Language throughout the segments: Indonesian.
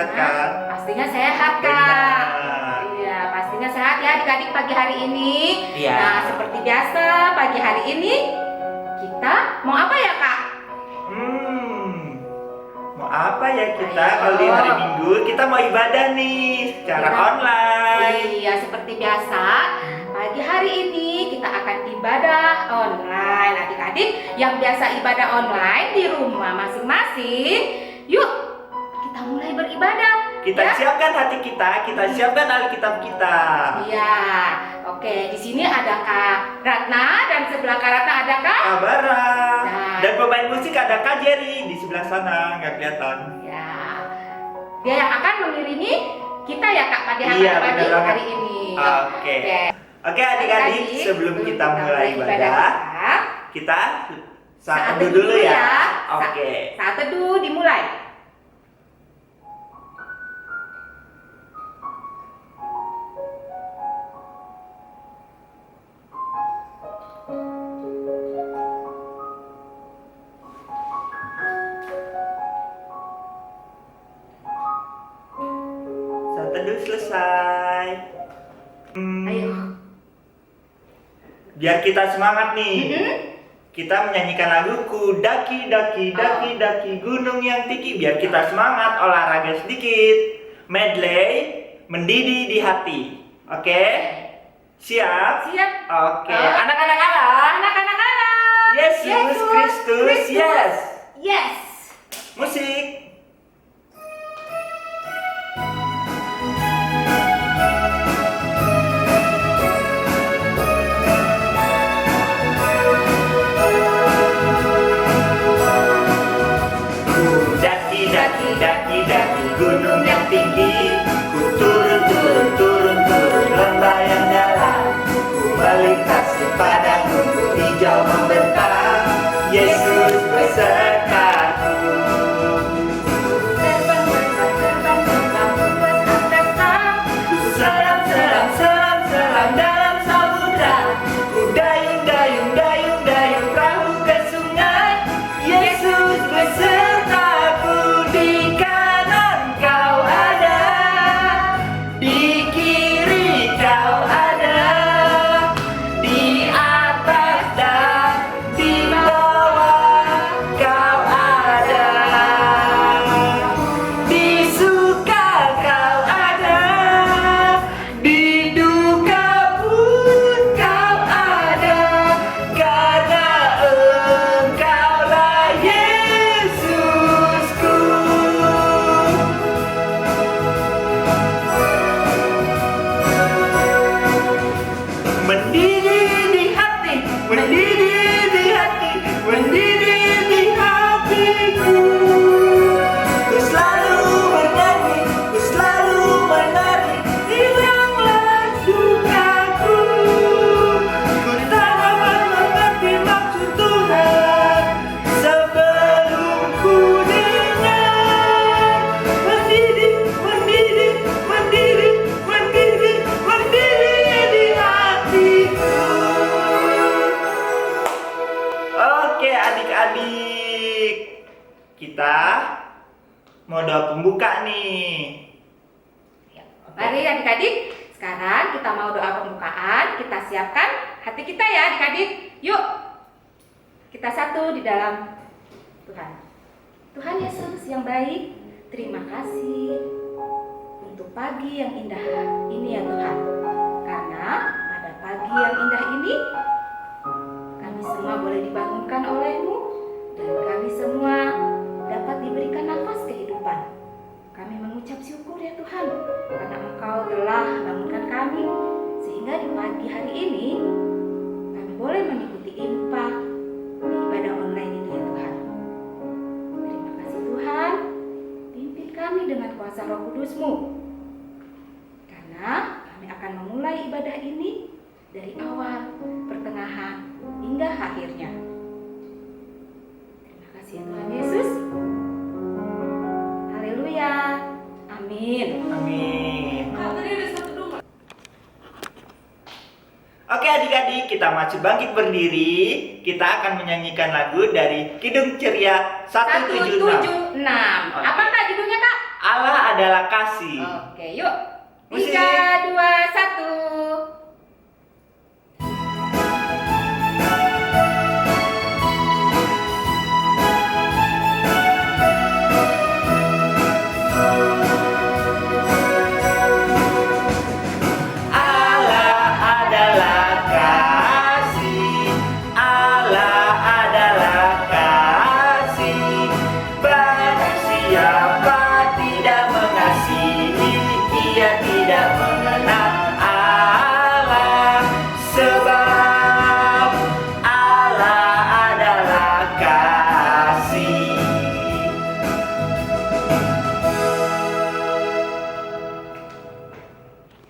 sehat kan? Pastinya sehat, Kak. Benar. Iya, pastinya sehat ya adik-adik pagi hari ini. Iya. Nah, seperti biasa pagi hari ini kita mau apa ya, Kak? Mau apa ya kita? Ayo. Kalau di hari Minggu kita mau ibadah nih secara online. Iya, seperti biasa. Pagi hari ini kita akan ibadah online. Adik-adik yang biasa ibadah online di rumah masing-masing, yuk kita mulai beribadah. Kita ya? siapkan hati kita siapkan Alkitab kita. Iya, oke. Di sini ada Kak Ratna dan sebelah Kak Ratna ada Kak. Kabara. Nah. Dan pemain musik ada Kak Jerry di sebelah sana, nggak kelihatan. Ya, dia yang akan mengiringi kita ya Kak pada Iya, pagi benar banget. hari ini. Oke. Oke adik-adik, sebelum kita mulai ibadah, kita saat teduh dulu ya. Oke. Saat teduh dimulai. Saat teduh selesai. Ayo. Biar kita semangat nih. Mm-mm. Kita menyanyikan lagu Ku daki daki daki daki gunung yang tinggi. Biar kita semangat, olahraga sedikit. Medley mendidih di hati. Oke? Siap? Siap. Oke. Anak-anak Allah. Anak-anak Allah. Yesus Kristus. Yes. Yes. Musik. Daki gunung yang tinggi, ku turun lembah yang dalam, ku melintasi padang rumput hijau membentang, Yesus besertaku. Terbang Ku selam dalam samudra, ku dayung perahu ke sungai, Yesus besertaku. Di kanan kau ada, di kiri kau ada, di atas dan di bawah kau ada, di suka kau ada, di duka pun kau ada, karena Engkaulah Yesusku. Mendidih di hati, mendidih di hati, mendidih di hatiku. Ku selalu bernyanyi, ku selalu menari, hilanglah dukaku. Ku tak dapat mengerti maksud Tuhan sebelum ku dengar. Mendidih, mendidih, mendidih, mendidih, mendidih di hatiku. Oke adik-adik, kita mau doa pembuka nih. Mari adik-adik, sekarang kita mau doa pembukaan. Kita siapkan hati kita ya adik-adik. Yuk, kita satu di dalam Tuhan. Tuhan Yesus yang baik, terima kasih untuk pagi yang indah ini ya Tuhan. Karena pada pagi yang indah ini, kami semua boleh dibangunkan oleh-Mu dan kami semua dapat diberikan nafas kehidupan. Kami mengucap syukur ya Tuhan, karena Engkau telah bangunkan kami, sehingga di pagi hari ini kami boleh mengikuti infak di ibadah online ini ya Tuhan. Terima kasih Tuhan, pimpin kami dengan kuasa Roh Kudus-Mu, karena kami akan memulai ibadah ini dari awal, pertengahan, hingga akhirnya. Terima kasih ya Tuhan Yesus. Haleluya. Amin. Amin. Oke adik-adik, kita masih bangkit berdiri. Kita akan menyanyikan lagu dari Kidung Ceria 176. 176. Apakah judulnya Kak? Allah adalah kasih. Oke, yuk. Musik. 3, 2, 1. Allah adalah kasih. Allah adalah kasih. Barang siapa tidak mengasihi, ia tidak mengenal Allah. Sebab Allah adalah kasih.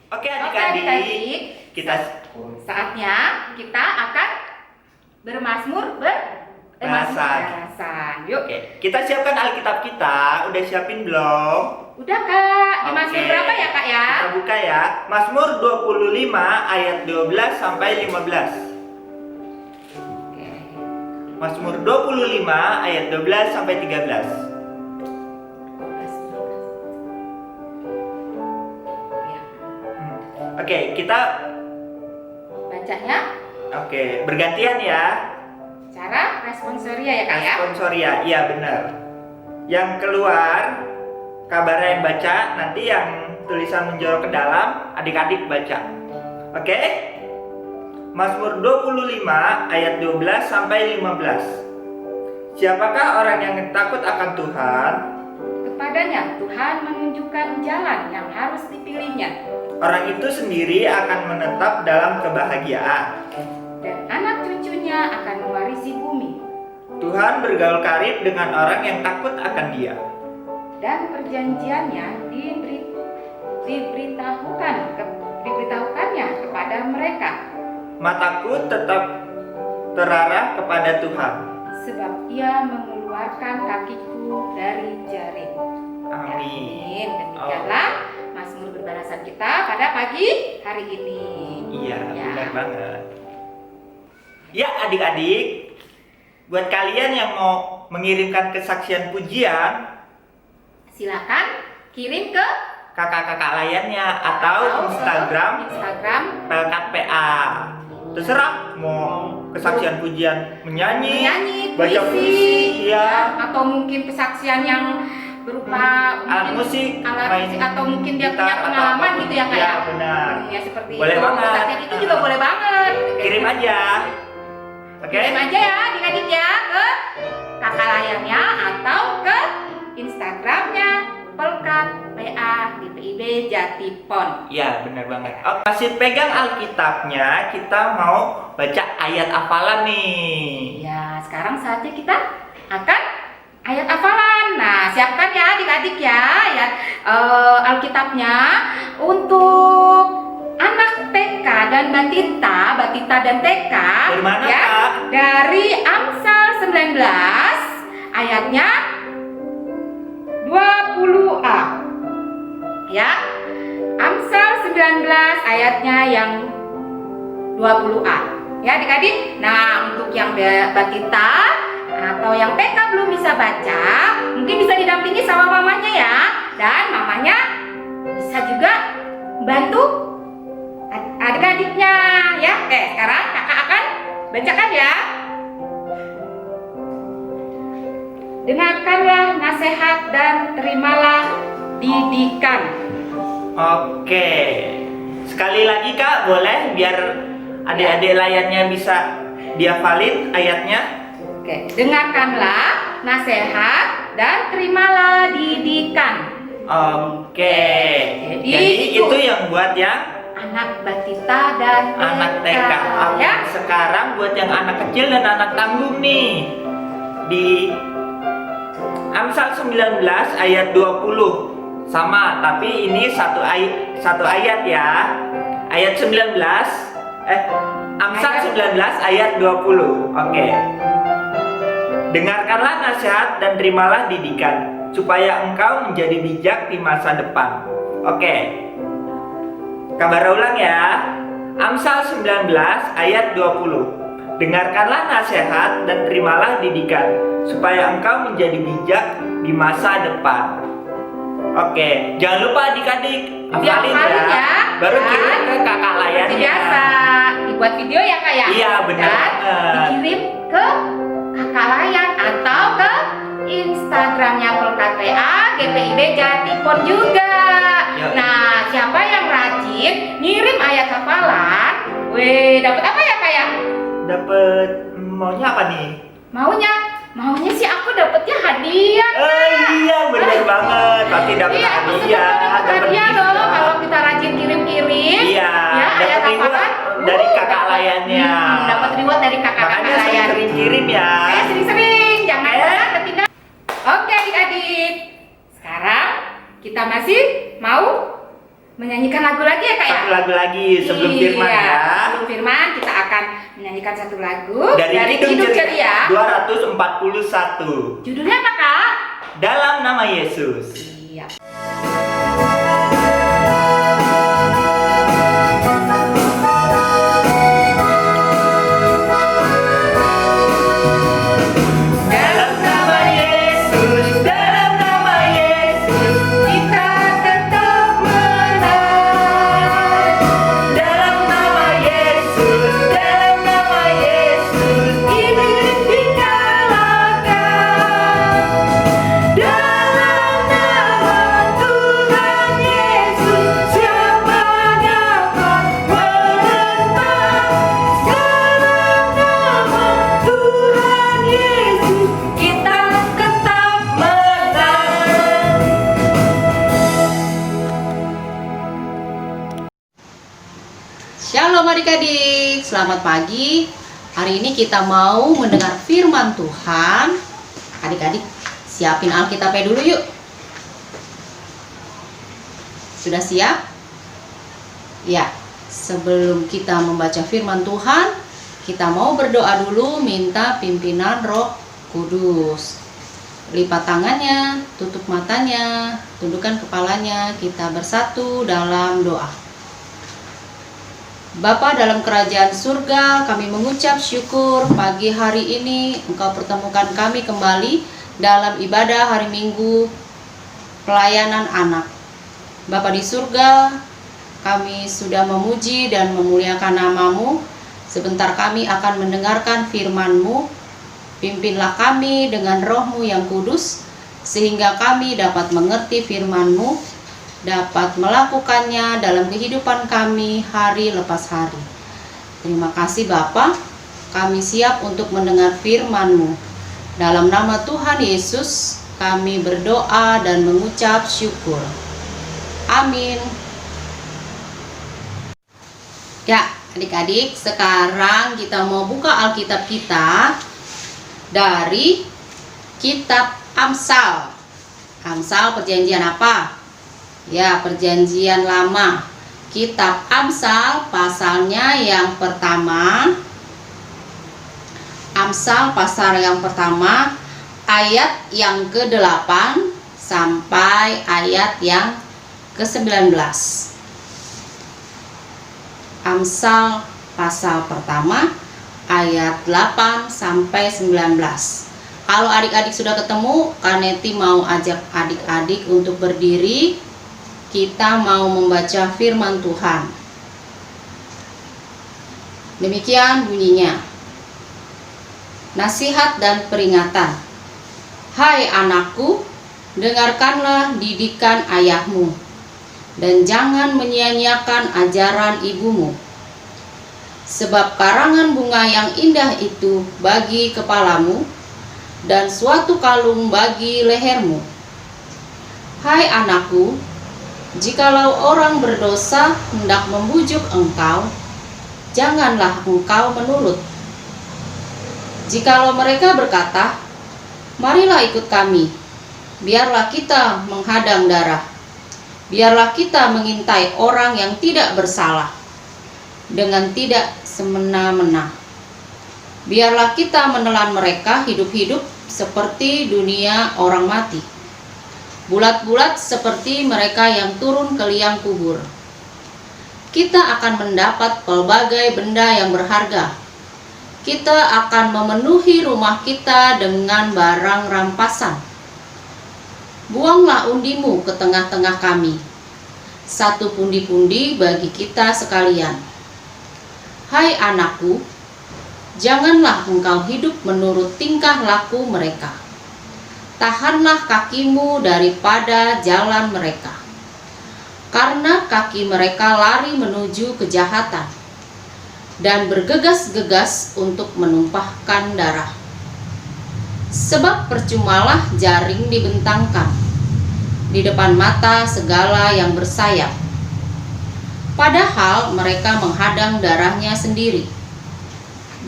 Oke Oke, adik-adik, adik-adik. kita Saatnya kita akan bermazmur berasan. Yuk. Oke, kita siapkan Alkitab kita. Udah siapin belum? Udah Kak, di Mazmur Oke. berapa ya Kak ya? Kita buka ya. Mazmur 25 ayat 12 sampai 15. Oke. Mazmur 25 ayat 12 sampai 13. Ya. Oke, kita Bacanya bergantian ya. cara responsoria ya Kak ya? Responsoria, iya benar. Yang keluar kabarnya yang baca, nanti yang tulisan menjorok ke dalam adik-adik baca. Oke? Mazmur 25 ayat 12 sampai 15. Siapakah orang yang takut akan Tuhan? Kepadanya Tuhan menunjukkan jalan yang harus dipilihnya, Orang itu sendiri akan menetap dalam kebahagiaan. dan anak cucunya akan mewarisi bumi. Tuhan bergaul karib dengan orang yang takut akan Dia. Dan perjanjiannya diberitahukannya kepada mereka, Mataku tetap terarah kepada Tuhan. sebab ia mengeluarkan kakiku dari jaring. Amin. Demikianlah Mazmur berbalasan kita pada pagi hari ini. Iya, Ya. benar banget. Ya, adik-adik, buat kalian yang mau mengirimkan kesaksian pujian, Silakan kirim ke kakak-kakak layannya atau Instagram Pelkat PA. Terserah mau kesaksian pujian menyanyi, baca puisi, ya, atau mungkin kesaksian yang berupa alat musik, main atau mungkin dia gitar punya atau pengalaman apapun. gitu ya Kak Ya, ya? benar. Ya seperti Boleh itu. banget. Kesaksian itu juga boleh banget. Kirim aja. Oke? Kirim aja ya adik-adik ya ke kakak layarnya atau ke Instagramnya Pelkat PA di PIB Jatipon. Ya, benar banget. Oh, masih pegang Alkitabnya, kita mau baca ayat hafalan nih. Ya, sekarang saatnya kita akan ayat hafalan. Nah, siapkan ya adik-adik ya Alkitabnya untuk anak TK dan Batita dan TK. Dari mana, ya, Kak? Dari Amsal 19 ayatnya 20a. Ya. Amsal 19 ayatnya yang 20a. Ya, adik-adik. Nah, untuk yang Batita atau yang TK belum bisa baca, mungkin bisa didampingi sama mamanya ya. Dan mamanya bisa juga bantu adik-adiknya ya. Oke, sekarang kakak akan bacakan ya. Dengarkanlah nasihat dan terimalah didikan. Oke. Sekali lagi Kak, boleh biar adik-adik layannya bisa dihafalin ayatnya. Oke, dengarkanlah nasihat dan terimalah didikan. Oke. Jadi itu yang buat yang anak Batita dan anak TK. Oke, ya. sekarang buat yang anak kecil dan anak tanggung nih. Di Amsal 19 ayat 20. Sama, tapi ini satu ayat ya. Ayat 19 Amsal 19 ayat 20. Oke. Dengarkanlah nasihat dan terimalah didikan, supaya engkau menjadi bijak di masa depan. Oke. Kabar ulang ya. Amsal 19 ayat 20. Dengarkanlah nasihat dan terimalah didikan, supaya engkau menjadi bijak di masa depan. Oke, jangan lupa adik-adik hafalin Dihafalin ya. Baru Dan kirim ke kakak seperti layannya. biasa, dibuat video ya Kak ya? Iya, benar Dan banget. dikirim ke kakak layan atau ke Instagramnya Pelkat PA GPIB Jatipon juga. Yuk. Nah, siapa yang rajin ngirim ayat hafalan, dapat apa ya Kak ya? Dapat maunya apa nih? Maunya sih aku dapetnya hadiah. Iya, benar banget. Pasti dapat Iya, aku suka hadiah. dapat Dapat hadiah loh diskon. kalau kita rajin kirim-kirim. Iya, ya, dapat ayat reward hafalan. dari kakak dapat- layannya. Dapat reward dari kakak-kakak Makanya layan. sering kirim ya. Ayo sering-sering, jangan Oke. pernah tertinggal. Oke adik-adik, sekarang kita masih mau menyanyikan lagu lagi ya Kak ya? Satu lagu lagi sebelum firman Iya, ya. Sebelum firman kita akan menyanyikan satu lagu Dari Hidup Ceria. 241. Judulnya apa Kak? Dalam nama Yesus. Iya. Dalam nama Yesus, dalam nama Yesus, kita tetap menang. Dalam nama Yesus, dalam nama Yesus, iblis dikalahkan. Dalam nama Tuhan Yesus, siapa dapat menentang? Dalam nama Tuhan Yesus, kita tetap menang. Shalom adik-adik, selamat pagi. Hari ini kita mau mendengar firman Tuhan. Adik-adik, siapin Alkitabnya dulu yuk. Sudah siap? Ya, sebelum kita membaca firman Tuhan, kita mau berdoa dulu minta pimpinan Roh Kudus. Lipat tangannya, tutup matanya, tundukkan kepalanya, kita bersatu dalam doa. Bapa dalam kerajaan surga, kami mengucap syukur pagi hari ini Engkau pertemukan kami kembali dalam ibadah hari Minggu pelayanan anak. Bapa di surga, kami sudah memuji dan memuliakan nama-Mu. Sebentar kami akan mendengarkan firman-Mu. Pimpinlah kami dengan Roh-Mu yang kudus, sehingga kami dapat mengerti firman-Mu, dapat melakukannya dalam kehidupan kami hari lepas hari. Terima kasih Bapa, kami siap untuk mendengar firman-Mu. Dalam nama Tuhan Yesus, kami berdoa dan mengucap syukur. Amin. Ya, adik-adik, sekarang kita mau buka Alkitab kita dari kitab Amsal. Amsal perjanjian apa? Ya, perjanjian lama. Kitab Amsal pasalnya yang pertama. Amsal pasal yang pertama ayat yang ke-8 sampai ayat yang ke-19. Amsal pasal pertama ayat 8 sampai 19. Kalau adik-adik sudah ketemu, Kaneti mau ajak adik-adik untuk berdiri. Kita mau membaca firman Tuhan. Demikian bunyinya. Nasihat dan peringatan. Hai anakku, dengarkanlah didikan ayahmu, dan jangan menyia-nyiakan ajaran ibumu. Sebab karangan bunga yang indah itu bagi kepalamu, dan suatu kalung bagi lehermu. Hai anakku, jikalau orang berdosa hendak membujuk engkau, janganlah engkau menurut. Jikalau mereka berkata, marilah ikut kami, biarlah kita menghadang darah, biarlah kita mengintai orang yang tidak bersalah, dengan tidak semena-mena. Biarlah kita menelan mereka hidup-hidup seperti dunia orang mati, bulat-bulat seperti mereka yang turun ke liang kubur. Kita akan mendapat pelbagai benda yang berharga. Kita akan memenuhi rumah kita dengan barang rampasan. Buanglah undimu ke tengah-tengah kami, satu pundi-pundi bagi kita sekalian. Hai anakku, janganlah engkau hidup menurut tingkah laku mereka. Tahanlah kakimu daripada jalan mereka, karena kaki mereka lari menuju kejahatan dan bergegas-gegas untuk menumpahkan darah. Sebab percumalah jaring dibentangkan di depan mata segala yang bersayap, padahal mereka menghadang darahnya sendiri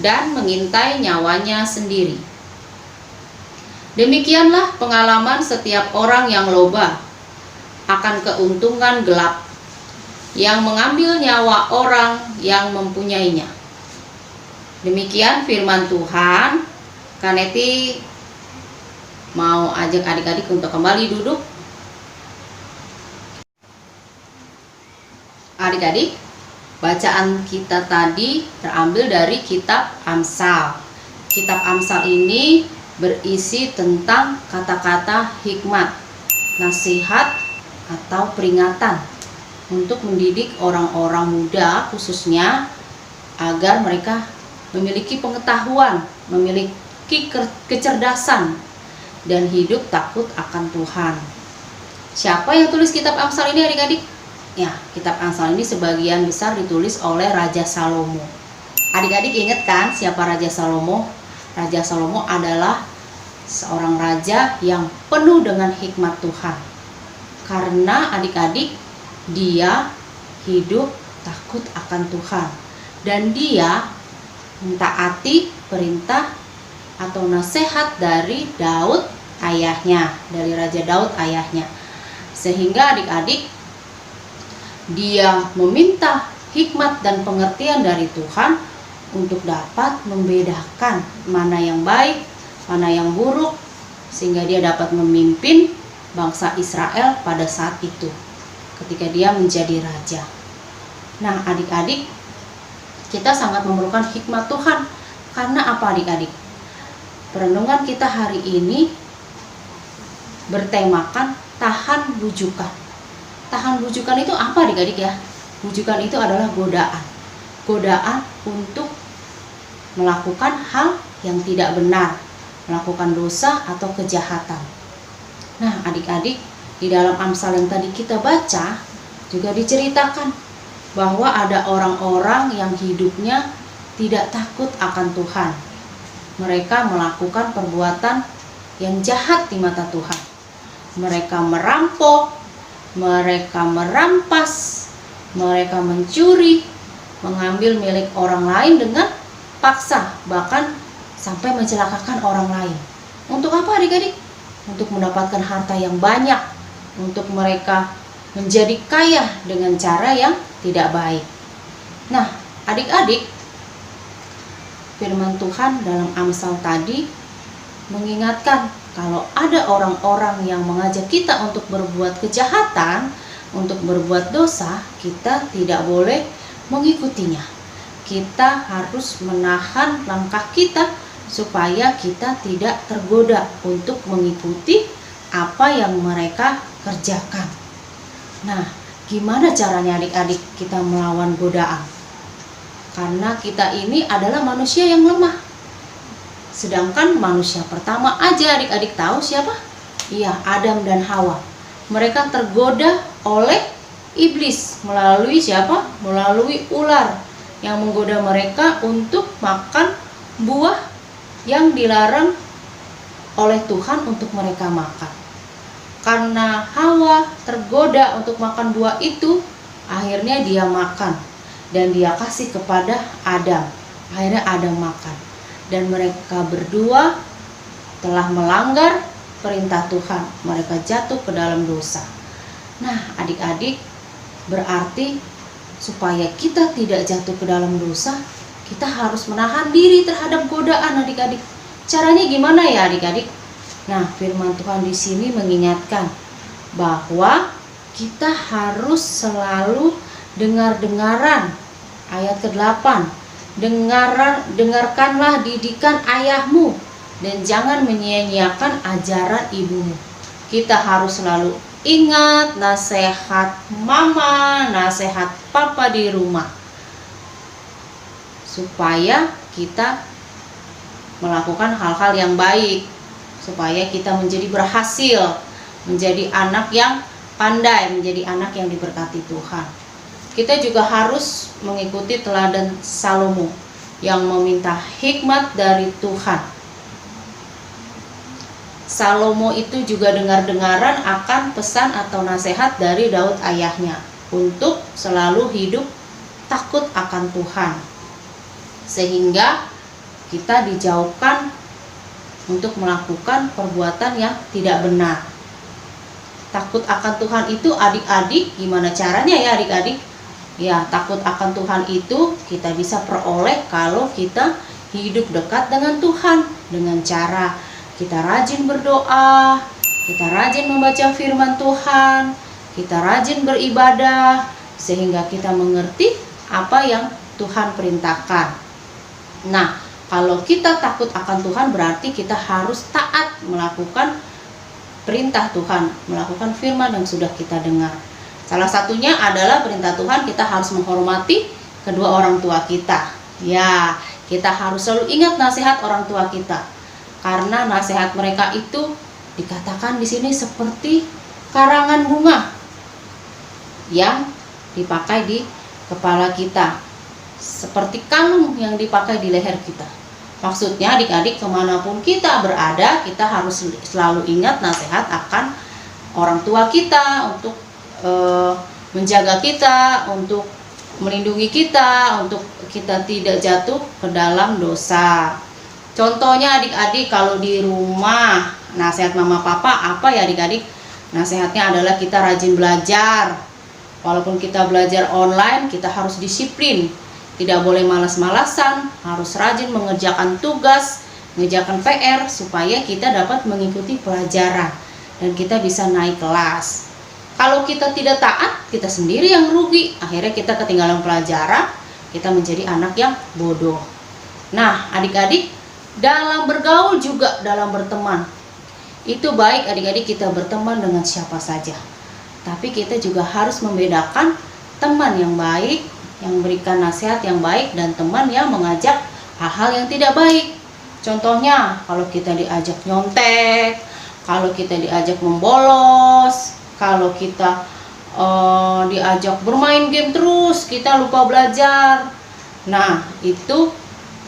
dan mengintai nyawanya sendiri. Demikianlah pengalaman setiap orang yang loba akan keuntungan gelap, yang mengambil nyawa orang yang mempunyainya. Demikian firman Tuhan. Kaneti mau ajak adik-adik untuk kembali duduk. Adik-adik, bacaan kita tadi terambil dari kitab Amsal. Kitab Amsal ini berisi tentang kata-kata hikmat, nasihat, atau peringatan untuk mendidik orang-orang muda khususnya agar mereka memiliki pengetahuan, memiliki kecerdasan, dan hidup takut akan Tuhan. Siapa yang tulis kitab Amsal ini adik-adik? Ya, kitab Amsal ini sebagian besar ditulis oleh Raja Salomo. Adik-adik ingat kan siapa Raja Salomo? Raja Salomo adalah seorang raja yang penuh dengan hikmat Tuhan. Karena adik-adik, dia hidup takut akan Tuhan. Dan dia mentaati perintah atau nasihat dari Daud ayahnya, dari Raja Daud ayahnya. Sehingga adik-adik, dia meminta hikmat dan pengertian dari Tuhan untuk dapat membedakan mana yang baik, mana yang buruk, sehingga dia dapat memimpin bangsa Israel pada saat itu ketika dia menjadi raja. Nah adik-adik, kita sangat memerlukan hikmat Tuhan. Karena apa adik-adik? Perenungan kita hari ini bertemakan tahan bujukan. Tahan bujukan itu apa adik-adik ya? Bujukan itu adalah godaan. Godaan untuk melakukan hal yang tidak benar, melakukan dosa atau kejahatan. Nah adik-adik, di dalam Amsal yang tadi kita baca juga diceritakan bahwa ada orang-orang yang hidupnya tidak takut akan Tuhan. Mereka melakukan perbuatan yang jahat di mata Tuhan. Mereka merampok, mereka merampas, mereka mencuri, mengambil milik orang lain dengan paksa, bahkan sampai mencelakakan orang lain. Untuk apa adik-adik? Untuk mendapatkan harta yang banyak, untuk mereka menjadi kaya dengan cara yang tidak baik. Nah, adik-adik, firman Tuhan dalam Amsal tadi mengingatkan kalau ada orang-orang yang mengajak kita untuk berbuat kejahatan, untuk berbuat dosa, kita tidak boleh mengikutinya. Kita harus menahan langkah kita supaya kita tidak tergoda untuk mengikuti apa yang mereka kerjakan. Nah, gimana caranya adik-adik kita melawan godaan? Karena kita ini adalah manusia yang lemah. Sedangkan manusia pertama aja adik-adik tahu siapa? Iya, Adam dan Hawa. Mereka tergoda oleh iblis melalui siapa? Melalui ular yang menggoda mereka untuk makan buah yang dilarang oleh Tuhan untuk mereka makan. Karena Hawa tergoda untuk makan buah itu, akhirnya dia makan dan dia kasih kepada Adam. Akhirnya Adam makan. Dan mereka berdua telah melanggar perintah Tuhan. Mereka jatuh ke dalam dosa. Nah adik-adik, berarti supaya kita tidak jatuh ke dalam dosa, kita harus menahan diri terhadap godaan adik-adik. Caranya gimana ya adik-adik? Nah firman Tuhan di sini mengingatkan bahwa kita harus selalu dengar-dengaran. Ayat ke-8, dengarkanlah didikan ayahmu dan jangan menyia-nyiakan ajaran ibumu. kita harus selalu ingat nasihat mama, nasihat papa di rumah, supaya kita melakukan hal-hal yang baik, supaya kita menjadi berhasil, menjadi anak yang pandai, menjadi anak yang diberkati Tuhan. Kita juga harus mengikuti teladan Salomo yang meminta hikmat dari Tuhan. Salomo itu juga dengar-dengaran akan pesan atau nasihat dari Daud ayahnya untuk selalu hidup takut akan Tuhan, sehingga kita dijauhkan untuk melakukan perbuatan yang tidak benar. Takut akan Tuhan itu adik-adik, gimana caranya ya adik-adik? Ya, takut akan Tuhan itu kita bisa peroleh kalau kita hidup dekat dengan Tuhan, dengan cara kita rajin berdoa, kita rajin membaca firman Tuhan, kita rajin beribadah, sehingga kita mengerti apa yang Tuhan perintahkan. Nah, kalau kita takut akan Tuhan berarti kita harus taat melakukan perintah Tuhan, melakukan firman yang sudah kita dengar. Salah satunya adalah perintah Tuhan, kita harus menghormati kedua orang tua kita. Ya, kita harus selalu ingat nasihat orang tua kita. Karena nasihat mereka itu dikatakan di sini seperti karangan bunga yang dipakai di kepala kita, seperti kalung yang dipakai di leher kita. Maksudnya adik-adik, kemanapun kita berada, kita harus selalu ingat nasihat akan orang tua kita untuk menjaga kita, untuk melindungi kita, untuk kita tidak jatuh ke dalam dosa. Contohnya adik-adik, kalau di rumah nasihat mama papa apa ya adik-adik? Nasihatnya adalah kita rajin belajar. Walaupun kita belajar online, kita harus disiplin. Tidak boleh malas-malasan, harus rajin mengerjakan tugas, mengerjakan PR supaya kita dapat mengikuti pelajaran dan kita bisa naik kelas. Kalau kita tidak taat, kita sendiri yang rugi. Akhirnya kita ketinggalan pelajaran, kita menjadi anak yang bodoh. Nah, adik-adik, dalam bergaul juga dalam berteman. Itu baik adik-adik kita berteman dengan siapa saja. Tapi kita juga harus membedakan teman yang baik, yang memberikan nasihat yang baik, dan teman yang mengajak hal-hal yang tidak baik. Contohnya, kalau kita diajak nyontek, kalau kita diajak membolos, kalau kita diajak bermain game terus, kita lupa belajar. Nah, itu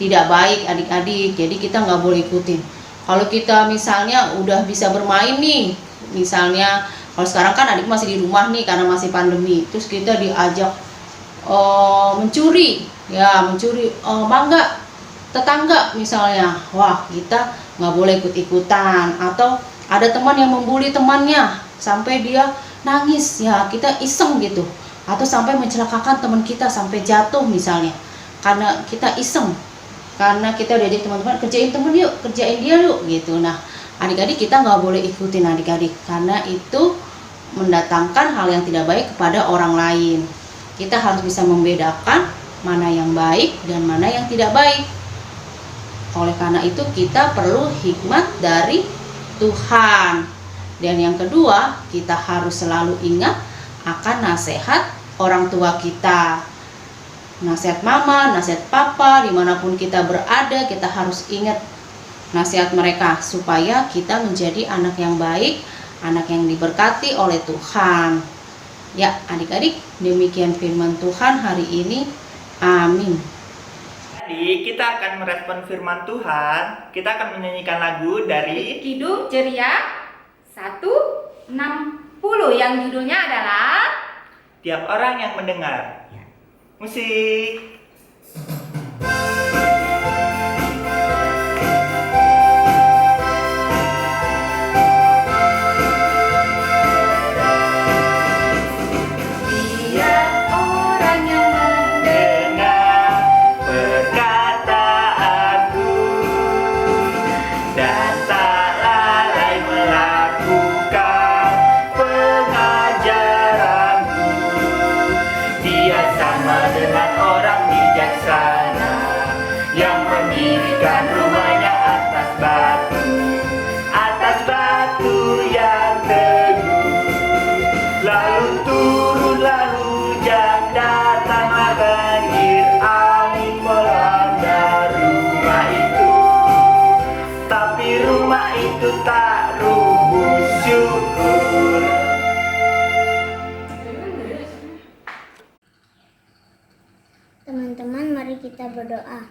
tidak baik adik-adik, jadi kita nggak boleh ikutin. Kalau kita misalnya udah bisa bermain nih, misalnya kalau sekarang kan adik masih di rumah nih karena masih pandemi, terus kita diajak mencuri, ya mencuri mangga tetangga misalnya, wah kita nggak boleh ikut-ikutan. Atau ada teman yang membuli temannya sampai dia nangis, ya kita iseng gitu, atau sampai mencelakakan teman kita sampai jatuh misalnya, karena kita iseng, karena kita diajak teman-teman kerjain temen yuk, kerjain dia yuk gitu. Nah adik-adik, kita nggak boleh ikutin adik-adik, karena itu mendatangkan hal yang tidak baik kepada orang lain. Kita harus bisa membedakan mana yang baik dan mana yang tidak baik. Oleh karena itu kita perlu hikmat dari Tuhan. Dan yang kedua, kita harus selalu ingat akan nasihat orang tua kita. Nasihat mama, nasihat papa, dimanapun kita berada, kita harus ingat nasihat mereka supaya kita menjadi anak yang baik, anak yang diberkati oleh Tuhan. Ya adik-adik, demikian firman Tuhan hari ini. Amin. Jadi kita akan merespon firman Tuhan. Kita akan menyanyikan lagu dari Kidung Ceria 160 yang judulnya adalah Tiap Orang Yang Mendengar. Musik. Yang mendirikan rumahnya atas batu yang Teman-teman, mari kita berdoa.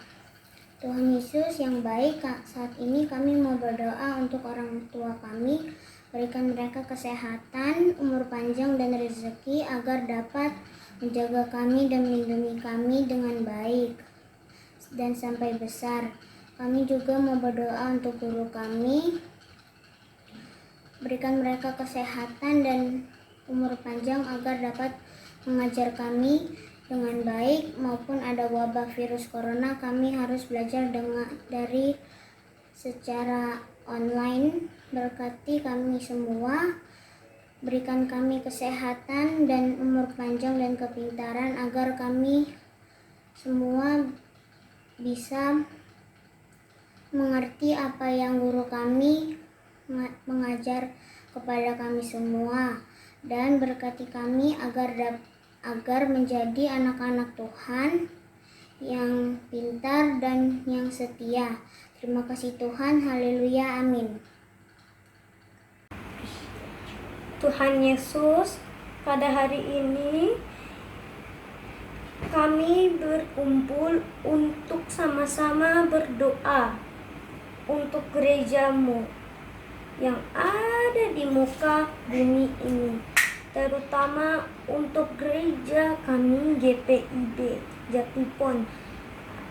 Tuhan Yesus yang baik, saat ini kami mau berdoa untuk orang tua kami. Berikan mereka kesehatan, umur panjang, dan rezeki agar dapat menjaga kami dan melindungi kami dengan baik dan sampai besar. Kami juga mau berdoa untuk guru kami. Berikan mereka kesehatan dan umur panjang agar dapat mengajar kami dengan baik. Maupun ada wabah virus corona, kami harus belajar dari secara online. Berkati kami semua, berikan kami kesehatan dan umur panjang dan kepintaran agar kami semua bisa mengerti apa yang guru kami mengajar kepada kami semua. Dan berkati kami agar menjadi anak-anak Tuhan yang pintar dan yang setia. Terima kasih Tuhan, haleluya, amin. Tuhan Yesus, pada hari ini kami berkumpul untuk sama-sama berdoa untuk gerejamu yang ada di muka bumi ini, terutama untuk gereja kami GPIB Jatipon,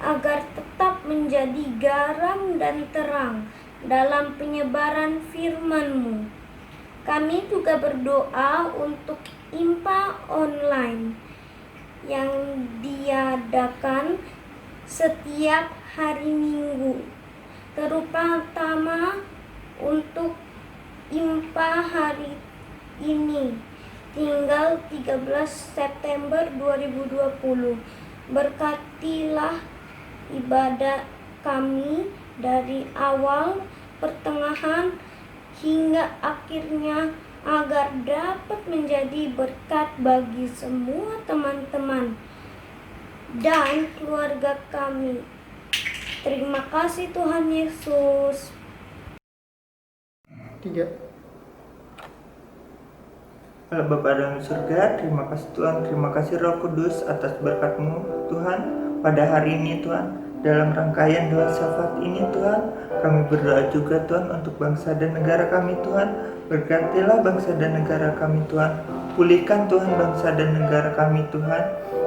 agar tetap menjadi garam dan terang dalam penyebaran firman-Mu. Kami juga berdoa untuk IMPA online yang diadakan setiap hari Minggu, terutama untuk IMPA hari ini, tinggal 13 September 2020. Berkatilah ibadah kami dari awal, pertengahan, hingga akhirnya, agar dapat menjadi berkat bagi semua teman-teman dan keluarga kami. Terima kasih Tuhan Yesus. 3. Bapa dalam surga, terima kasih Tuhan, terima kasih Roh Kudus atas berkat-Mu Tuhan pada hari ini Tuhan. Dalam rangkaian doa syafaat ini Tuhan, kami berdoa juga Tuhan untuk bangsa dan negara kami Tuhan. Berkatilah bangsa dan negara kami Tuhan. Pulihkan Tuhan bangsa dan negara kami Tuhan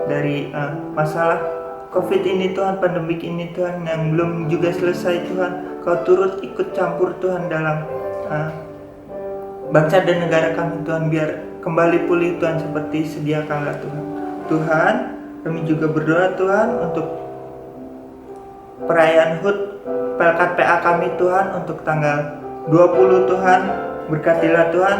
dari masalah COVID ini Tuhan, pandemik ini Tuhan yang belum juga selesai Tuhan. Kau turut ikut campur Tuhan dalam bangsa dan negara kami Tuhan, biar kembali pulih Tuhan seperti sedia kala Tuhan. Tuhan, kami juga berdoa Tuhan untuk perayaan HUT Pelkat PA kami Tuhan untuk tanggal 20 Tuhan. Berkatilah Tuhan,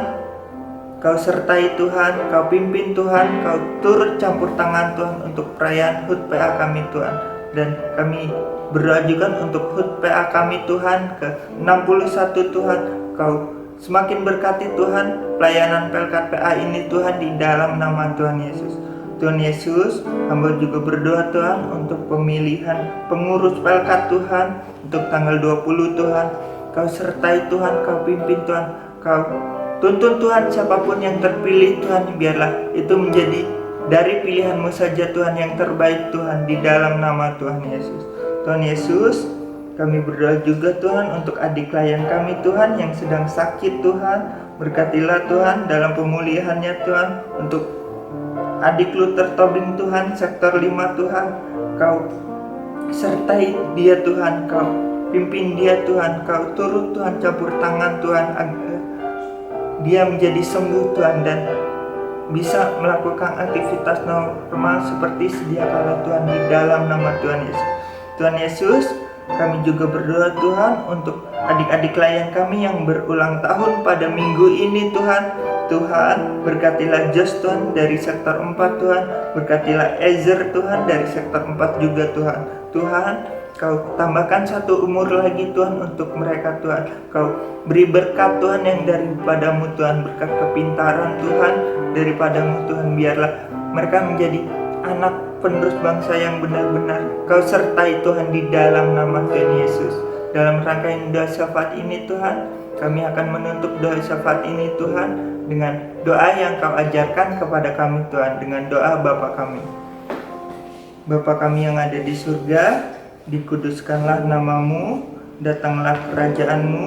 Kau sertai Tuhan, Kau pimpin Tuhan, Kau turut campur tangan Tuhan untuk perayaan HUT PA kami Tuhan. Dan kami berdoa juga untuk HUT PA kami Tuhan ke 61 Tuhan. Kau semakin berkati Tuhan pelayanan Pelkat PA ini Tuhan di dalam nama Tuhan Yesus. Tuhan Yesus, hamba juga berdoa Tuhan untuk pemilihan pengurus Pelkat Tuhan untuk tanggal 20 Tuhan. Kau sertai Tuhan, Kau pimpin Tuhan, Kau tuntun Tuhan siapapun yang terpilih Tuhan, biarlah itu menjadi dari pilihan-Mu saja Tuhan yang terbaik Tuhan di dalam nama Tuhan Yesus. Tuhan Yesus, kami berdoa juga Tuhan untuk adik klien kami Tuhan yang sedang sakit Tuhan. Berkatilah Tuhan dalam pemulihannya Tuhan. Untuk adik Luther Tobing Tuhan, sektor 5 Tuhan, Kau sertai dia Tuhan, Kau pimpin dia Tuhan, Kau turut Tuhan campur tangan Tuhan agar dia menjadi sembuh Tuhan dan bisa melakukan aktivitas normal seperti sedia kala Tuhan di dalam nama Tuhan Yesus. Tuhan Yesus, kami juga berdoa Tuhan untuk adik-adik klien kami yang berulang tahun pada minggu ini Tuhan. Tuhan, berkatilah Jos Tuhan dari sektor 4 Tuhan. Berkatilah Ezer Tuhan dari sektor 4 juga Tuhan. Tuhan, Kau tambahkan satu umur lagi Tuhan untuk mereka Tuhan. Kau beri berkat Tuhan yang daripadamu Tuhan. Berkat kepintaran Tuhan daripadamu Tuhan. Biarlah mereka menjadi anak penerus bangsa yang benar-benar Kau sertai Tuhan di dalam nama Tuhan Yesus. Dalam rangkaian doa syafaat ini Tuhan, kami akan menutup doa syafaat ini Tuhan dengan doa yang Kau ajarkan kepada kami Tuhan, dengan doa Bapa kami. Bapa kami yang ada di surga, dikuduskanlah namamu, datanglah kerajaanmu,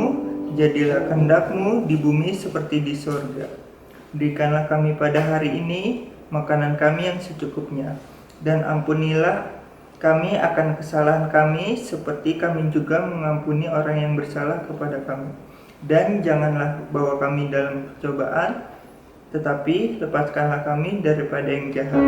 jadilah kehendak-Mu di bumi seperti di surga. Berikanlah kami pada hari ini makanan kami yang secukupnya, dan ampunilah kami akan kesalahan kami seperti kami juga mengampuni orang yang bersalah kepada kami. Dan janganlah bawa kami dalam percobaan, tetapi lepaskanlah kami daripada yang jahat.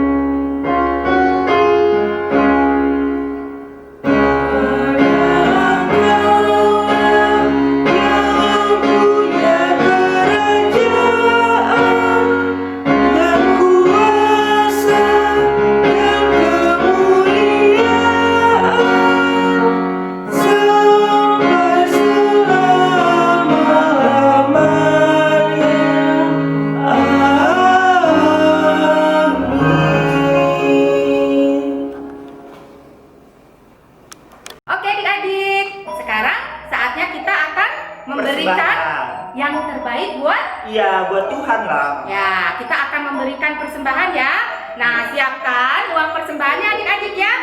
Oke adik-adik, sekarang saatnya kita akan memberikan Persembahan. yang terbaik buat Iya, buat Tuhan lah. ya, kita akan memberikan persembahan ya. Nah, siapkan uang persembahannya adik-adik ya.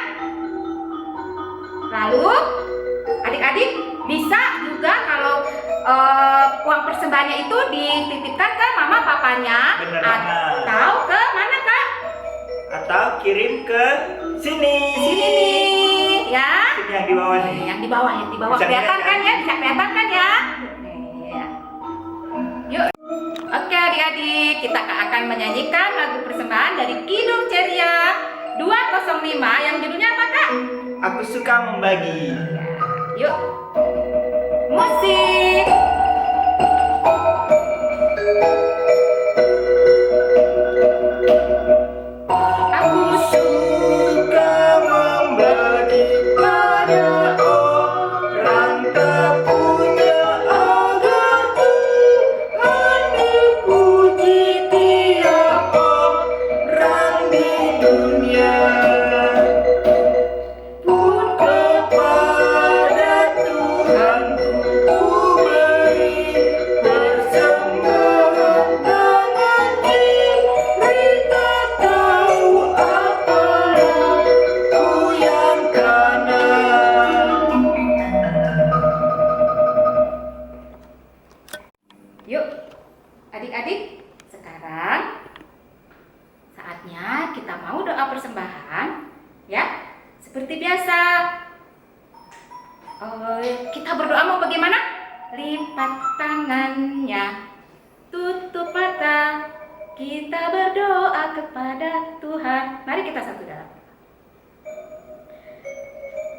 Lalu adik-adik bisa juga kalau uang persembahannya itu dititipkan ke mama papanya Bener banget. atau ke mana Kak? Atau kirim ke sini. Sini nih ya. Sini yang di bawah nih. Yang di bawah, yang di bawah Bisa kelihatan ngeliat kan kan? ya? Bisa kelihatan kan ya? Iya. Yuk. Oke adik-adik, kita akan menyanyikan lagu persembahan dari Kidung Ceria 205 yang judulnya apa Kak? Aku suka membagi. Yuk. Musik. Aku Suka membagi pada orang tak punya, agar Tuhan dipuji tiap orang di dunia. Pun kepada Tuhan ku beri persembahan dengan cerita tahu apa ku yang kanan. Yuk, adik-adik, sekarang saatnya kita mau doa persembahan, ya. Seperti biasa, kita berdoa mau bagaimana? Lipat tangannya, tutup mata, kita berdoa kepada Tuhan. Mari kita satu dalam.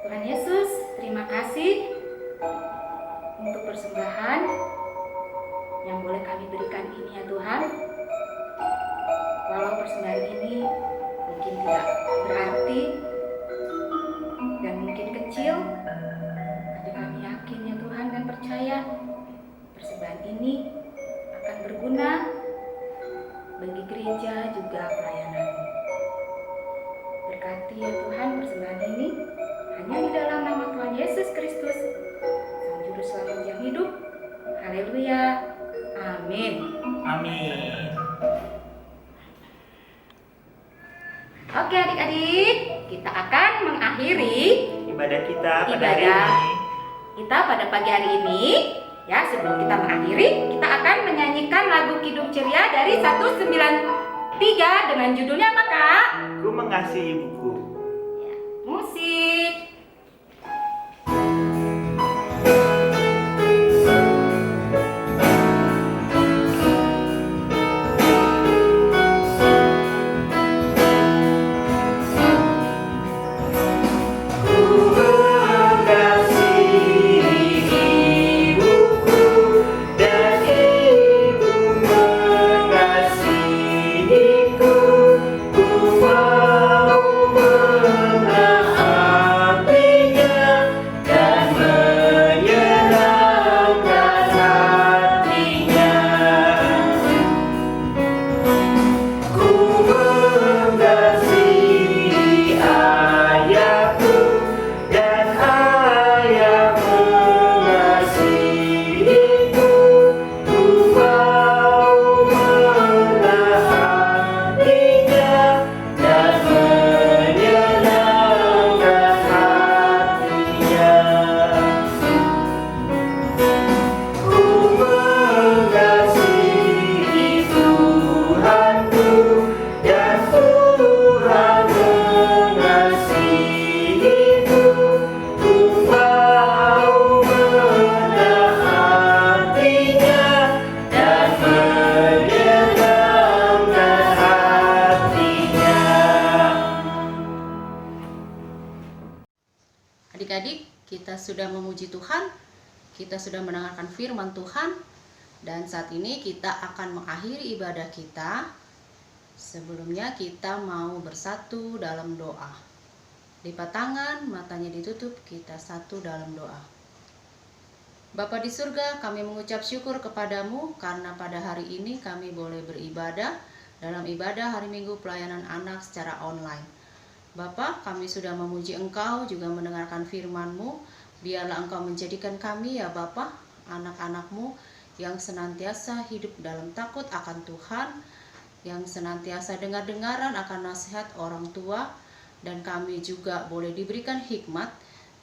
Tuhan Yesus, terima kasih untuk persembahan yang boleh kami berikan ini ya Tuhan. Walau persembahan ini mungkin tidak berarti dan mungkin kecil, tapi kami yakin ya Tuhan dan percaya persembahan ini akan berguna bagi gereja juga pelayanan. Berkati ya Tuhan persembahan ini hanya di dalam nama Tuhan Yesus Kristus, Sang Juru Selamat yang hidup. Haleluya. Amin. Amin. Oke adik-adik, kita akan mengakhiri Ibadah kita pada hari Ibadah. ini. kita pada pagi hari ini. Ya, sebelum kita mengakhiri, kita akan menyanyikan lagu Kidung Ceria dari 193 dengan judulnya apa Kak? Ku mengasihi ibuku. Ya, musik. Ku mau adik-adik, kita sudah memuji Tuhan, kita sudah mendengarkan firman Tuhan, dan saat ini kita akan mengakhiri ibadah kita. Sebelumnya kita mau bersatu dalam doa. Lipat tangan, matanya ditutup, kita satu dalam doa. Bapa di surga, kami mengucap syukur kepadamu karena pada hari ini kami boleh beribadah dalam ibadah hari Minggu pelayanan anak secara online. Bapa, kami sudah memuji Engkau, juga mendengarkan firman-Mu. Biarlah Engkau menjadikan kami ya Bapa, anak-anak-Mu yang senantiasa hidup dalam takut akan Tuhan, yang senantiasa dengar-dengaran akan nasihat orang tua, dan kami juga boleh diberikan hikmat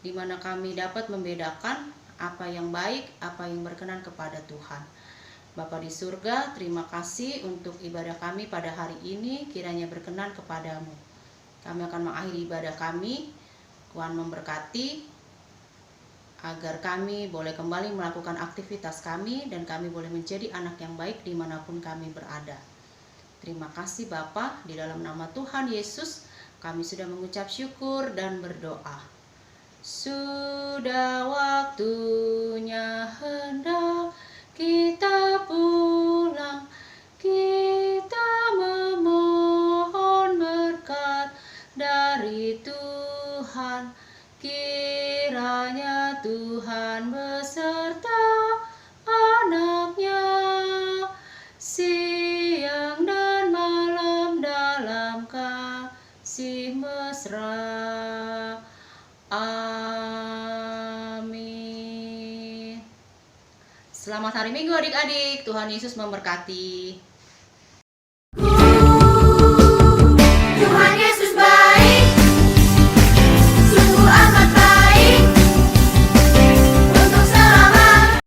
di mana kami dapat membedakan apa yang baik, apa yang berkenan kepada Tuhan. Bapa di surga, terima kasih untuk ibadah kami pada hari ini, kiranya berkenan kepadamu. Kami akan mengakhiri ibadah kami, Tuhan memberkati, agar kami boleh kembali melakukan aktivitas kami, dan kami boleh menjadi anak yang baik dimanapun kami berada. Terima kasih Bapa, di dalam nama Tuhan Yesus, kami sudah mengucap syukur dan berdoa. Sudah waktunya hendak kita pulang, kita memohon berkat dari Tuhan. Kiranya Tuhan beserta anak-Nya siang dan malam dalam kasih mesra. Amin. Selamat hari Minggu adik-adik. Tuhan Yesus memberkati.